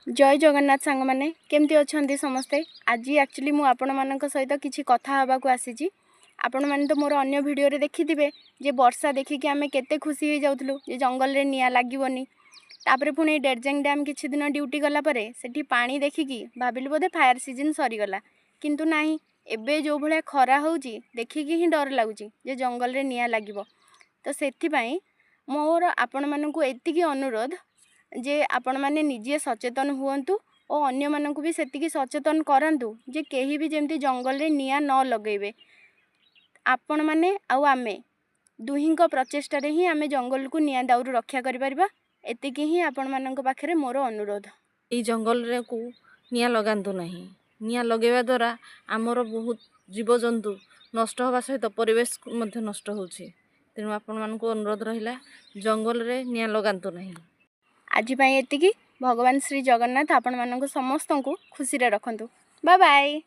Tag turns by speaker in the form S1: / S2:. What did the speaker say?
S1: जय जगन्नाथ सांग मैंने केमती अच्छा समस्ते। आज एक्चुअली मु आपण मानक सहित किसी कथा हवा को आसी। आपण मैंने तो मोर अन्य वीडियो रे देखिथिबे जे वर्षा देखिकी आमे केते खुशी हो जाउथलु जे जंगल रे निया लागिवनी। तापरे पुणी डेरजेंग डैम किछि दिन ड्यूटी गला परे सेठी पानी देखिकी भाबिलु बोधे फायर सीजन सरीगला, किंतु नाही एबे जो भले खरा होउची देखिकी ही डर लागुची जे जंगल रे निया लागिवो। तो सेथि पई मोर आपण मानकु एतिकी अनुरोध जे आपण माने निजे सचेतन हुअन्तु और अन्य मानकु भी सेतिकी सचेतन करंतु जे केही भी जेमती जंगल रे निया न लगेबे। आपण माने आउ आमे दुहिंक प्रचेष्टा रे ही आमे जंगल को निया दाउरु रक्षा करि परिबा। एतिकी ही आपण मानक पाखरे मोर अनुरोध।
S2: ये जंगल रे को निया लगांतु नहीं। निया लगेवा द्वारा आमर बहुत जीवजंतु नष्ट होगा सहित परिवेश मध्य नष्ट होछि। तेणु आपण मानक अनुरोध रहिला जंगल रे निया लगांतु नहीं।
S1: आज एतिकी। भगवान श्री जगन्नाथ आपण मानक समस्त को खुशी रे रखंतु। Bye bye.